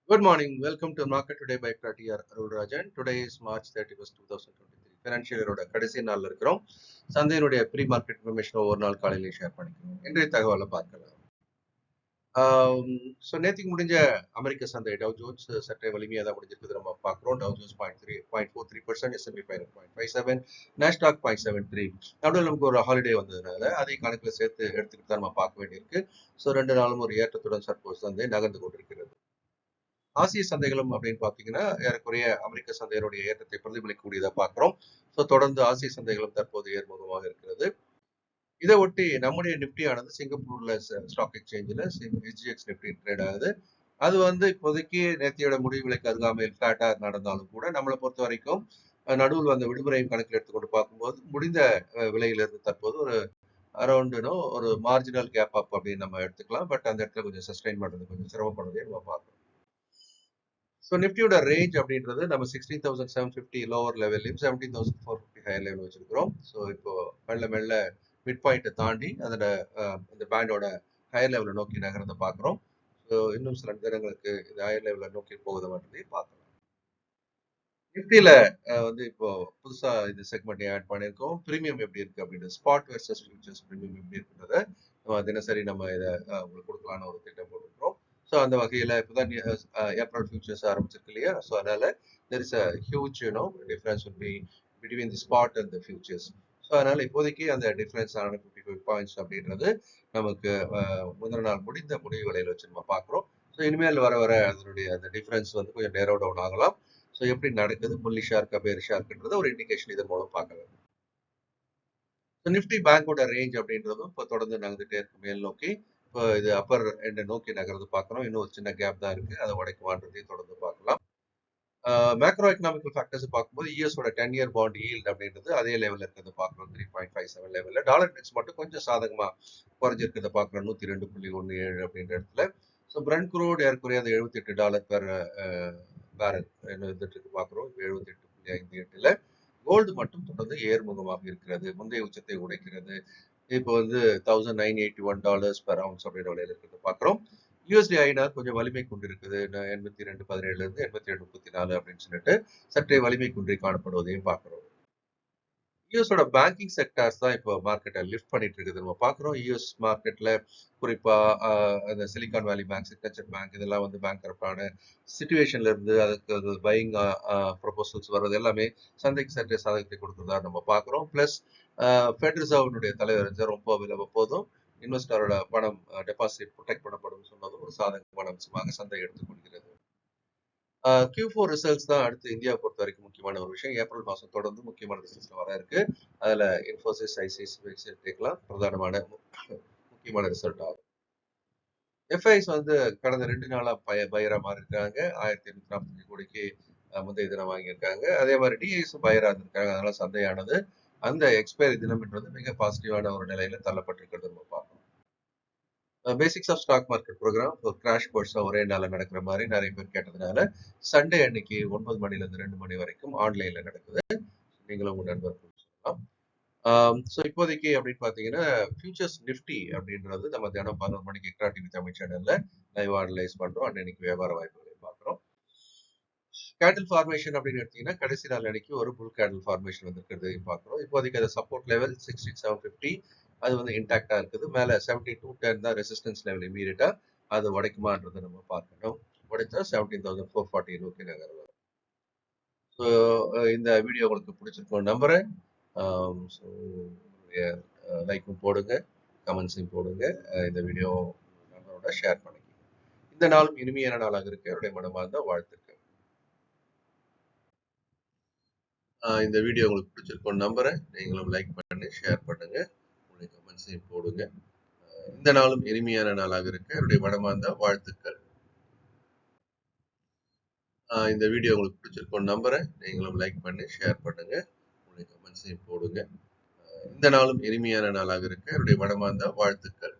Good morning. Welcome to Market Today by ECTRA Arulrajhan. Today is March 31st, 2023. Financial year கடைசி நாள்ல இருக்கிறோம். சந்தையினுடைய pre market information ஒவ்வொரு நாள் காலையிலேயே ஷேர் பண்ணிக்கிறோம். இன்றைய தகவலை பார்க்கலாம். ஸோ நேற்றுக்கு முடிஞ்ச அமெரிக்க சந்தை டவ் ஜோன்ஸ் சற்றே வலிமையாக தான் முடிஞ்சிருக்குது நம்ம பார்க்குறோம். Tau Jones 0.43%, S&P 0.57%, Nasdaq 0.73. நடுவில் நமக்கு ஒரு ஹாலிடே வந்ததுனால அதை கணக்கில் சேர்த்து எடுத்துக்கிட்டு தான் நம்ம பார்க்க வேண்டியிருக்கு. ஸோ 2 நாளும் ஒரு ஏற்றத்துடன் சற்போது சந்தை நகர்ந்து கொண்டிருக்கிறது. ஆசிய சந்தைகளும் அப்படின்னு பார்த்தீங்கன்னா ஏறக்குறைய அமெரிக்க சந்தையினுடைய ஏற்றத்தை பிரதிபலிக்கக்கூடியதை பார்க்கிறோம். ஸோ தொடர்ந்து ஆசிய சந்தைகளும் தற்போது ஏர்முகமாக இருக்கிறது. இதை ஒட்டி நம்முடைய நிப்டியானது சிங்கப்பூர்ல ஸ்டாக் எக்ஸ்சேஞ்சில் எஸ்ஜிஎக்ஸ் நிப்டி ட்ரேட் ஆகுது. அது இப்போதைக்கு நேற்றையோட முடிவுகளுக்கு அருகாமையில் ஃபிளாட்டா நடந்தாலும் கூட நம்மளை பொறுத்த வரைக்கும் நடுவில் அந்த விடுமுறையும் கணக்கில் எடுத்துக்கொண்டு பார்க்கும்போது முடிந்த விலையிலிருந்து தற்போது ஒரு அரௌண்டுனோ ஒரு மார்ஜினல் கேப் அப் அப்படின்னு நம்ம எடுத்துக்கலாம். பட் அந்த இடத்துல கொஞ்சம் சஸ்டைன் பண்றது கொஞ்சம் சிரமப்படுறதே நம்ம பார்க்கணும். ஸோ நிஃப்டியோட ரேஞ்ச் அப்படின்றது நம்ம 16,750 லோவர் லெவல்லையும் 17,450 ஹையர் லெவல் வச்சிருக்கிறோம். ஸோ இப்போ மெல்ல மெல்ல மிட் பாயிண்ட்டை தாண்டி அதோட இந்த பேண்டோட ஹையர் லெவலை நோக்கி நகரத்தை பார்க்குறோம். ஸோ இன்னும் சில தினங்களுக்கு இந்த ஹையர் லெவலை நோக்கி போகுது மட்டும் பார்க்கலாம். நிஃப்டியில இப்போ புதுசா இந்த செக்மெண்ட் ஆட் பண்ணியிருக்கோம். பிரீமியம் எப்படி இருக்கு அப்படின்றது ஸ்பாட் வெர்சஸ் ஃபியூச்சர்ஸ் பிரீமியம் எப்படி இருக்குன்றத தினசரி நம்ம இதை உங்களுக்கு கொடுக்கலான்னு ஒரு திட்டம் போட்டுருக்கோம். ஸோ அந்த வகையில் இப்போதான் ஏப்ரல் ஃபியூச்சர்ஸ் ஆரம்பிச்சிருக்கு இல்லையா? ஸோ அதனால there is a huge difference will be between the spot and the futures. So அதனால இப்போதைக்கு அந்த டிஃபரன்ஸ் 55 பாயிண்ட்ஸ் அப்படின்றது நமக்கு முந்தின நாள் முடிந்த முடிவு விலையில வச்சு நம்ம பார்க்குறோம். ஸோ இனிமேல் வர வர அதனுடைய அந்த டிஃபரன்ஸ் கொஞ்சம் நேரோ டவுன் ஆகலாம். ஸோ எப்படி நடக்குது புல்லிஷா இருக்கா பேரிஷா இருக்குன்றத ஒரு இண்டிகேஷன் இதன் மூலம் பார்க்கலாம். நிஃப்டி பேங்கோட ரேஞ்ச் அப்படின்றதும் இப்போ தொடர்ந்து நகர்ந்துட்டே இருக்கு மேல் நோக்கி. இப்போ இது அப்பர் எண்டை நோக்கி நகர்ந்து பார்க்குறோம். இன்னும் ஒரு சின்ன கேப் தான் இருக்கு. அதை உடைக்குமான்றதையும் தொடர்ந்து பார்க்கலாம். மேக்ரோ எக்கனாமிக்கல் ஃபேக்டர்ஸ் பார்க்கும்போது யூஎஸோட 10-year பாண்ட் ஈல்ட் அப்படின்றது அதே லெவலில் இருக்கிறத பார்க்குறோம். 3.57 லெவலில். டாலர் இண்டெக்ஸ் மட்டும் கொஞ்சம் சாதகமாக குறைஞ்சிருக்கிறத பார்க்குறோம். 102.17 அப்படின்ற இடத்துல. ஸோ பிரண்ட் குரூட் ஏற்குறைய அந்த $78 பெர் பேரல் இருந்துட்டு பார்க்குறோம். 78.58ல. கோல்டு மட்டும் தொடர்ந்து ஏர்முகமாக இருக்கிறது. முந்தைய உச்சத்தை உடைக்கிறது. இப்போ $1,981 பெர் அவுன்ஸ் அப்படின்ற விலையில இருக்கிறத பார்க்குறோம். யூஎஸ்டி ஐநார் கொஞ்சம் வலிமை கொண்டிருக்குது. 82.17 இருந்து 82.34 அப்படின்னு சொல்லிட்டு சற்றே வலிமை குன்றி காணப்படுவதையும் பார்க்கிறோம். யூஎஸோட பேங்கிங் செக்டார்ஸ் தான் இப்போ மார்க்கெட்டை லிஃப்ட் பண்ணிட்டு இருக்குது நம்ம பார்க்குறோம். யூஎஸ் மார்க்கெட்ல குறிப்பா அந்த சிலிகான் வேலி பேங்க், சிக்னேச்சர் பேங்க் இதெல்லாம் பேங்க் கரப்டான சிச்சுவேஷன்ல இருந்து அதுக்கு பையிங் ப்ரொபோசல்ஸ் வர்றது எல்லாமே சந்தைக்கு சற்றே சாதகத்தை கொடுக்குறதா நம்ம பார்க்குறோம். பிளஸ் ஃபெட் ரிசர்வனுடைய தலைவர் ஜெரோம் பவல் அவ்வப்போதும் இன்வெஸ்டரோட பணம் டெபாசிட் ப்ரொடெக்ட் பண்ணப்படும் சொன்னதும் ஒரு சாதகமான அம்சமாக சந்தை எடுத்துக்கொள்கிறது. Q4 ரிசல்ட்ஸ் தான் அடுத்து இந்தியாவை பொறுத்த வரைக்கும் முக்கியமான ஒரு விஷயம். ஏப்ரல் மாதம் தொடர்ந்து முக்கியமான ரிசல்ட்ஸ்ல வர இருக்கு. அதுல இன்ஃபோசிஸ், ஐசிஐசிஐ டெக்லாம் பிரதானமான முக்கியமான ரிசல்ட் ஆகும். எஃப்ஐஸ் கடந்த 2 நாளா பையரா மாறி இருக்காங்க. 1845 கோடிக்கு முந்தைய தினம் வாங்கியிருக்காங்க. அதே மாதிரி டிஐஸும் பையரா இருந்திருக்காங்க. அதனால சந்தையானது அந்த எக்ஸ்பைரி தினம்ன்றது மிக பாசிட்டிவான ஒரு நிலையில தள்ளப்பட்டிருக்கிறது நம்ம பார்க்கணும். Basics of stock market program ஒரு கிராஷ் கோர்ஸா ஒரே நாளில் நடக்கிற மாதிரி நிறைய பேர் கேட்டதுனால சண்டே அன்னைக்கு 9 மணிலேருந்து 2 மணி வரைக்கும் ஆன்லைன்ல நடக்குது. நீங்களும் உங்க நண்பர்கள் சொல்லலாம். ஸோ இப்போதைக்கு அப்படின்னு பார்த்தீங்கன்னா ஃபியூச்சர்ஸ் நிஃப்டி அப்படின்றது நம்ம தினம் 11 மணிக்கு எக்ட்ரா டிவி தமிழ் சேனல்ல லைவ் அனலைஸ் பண்றோம். அன்னைக்கு வியாபார வாய்ப்புகளை பார்க்குறோம். கேண்டில் ஃபார்மேஷன் அப்படின்னு எடுத்தீங்கன்னா கடைசி நாள் அன்னைக்கு ஒரு புல் கேண்டில் ஃபார்மேஷன் வந்திருக்கிறதையும் பார்க்குறோம். இப்போதைக்கு அது சப்போர்ட் லெவல் 16,750 அது இன்டாக்டா இருக்குது. மேல 7210 தான் ரெசிஸ்டன்ஸ் லெவல் இமீடியட்டா அது உடைக்குமான்றதை நம்ம பார்க்கணும். உடைச்சா 17,440 நோக்கி நகரலாம். ஸோ இந்த வீடியோ உங்களுக்கு பிடிச்சிருக்கும் நம்புறேன். ஸோ லைக்கும் போடுங்க, கமெண்ட்ஸையும் போடுங்க. இந்த வீடியோ நண்பரோட ஷேர் பண்ணிக்கோங்க. இந்த நாளும் இனிமையான நாளாக இருக்கு. என்னுடைய மனமார்ந்த வாழ்த்துக்கள். இந்த வீடியோ உங்களுக்கு பிடிச்சிருக்கும் நம்புறேன். நீங்களும் லைக் பண்ணி ஷேர் பண்ணுங்க. உங்களுடைய கமெண்ட்ஸையும் போடுங்க. இந்த நாளும் இனிமையான நாளாக இருக்க என்னுடைய மனமார்ந்த வாழ்த்துக்கள். இந்த வீடியோ உங்களுக்கு பிடிச்சிருக்கும் நம்புறேன். நீங்களும் லைக் பண்ணி ஷேர் பண்ணுங்க. உங்களுடைய கமெண்ட்ஸையும் போடுங்க. இந்த நாளும் இனிமையான நாளாக இருக்க என்னுடைய மனமார்ந்த வாழ்த்துக்கள்.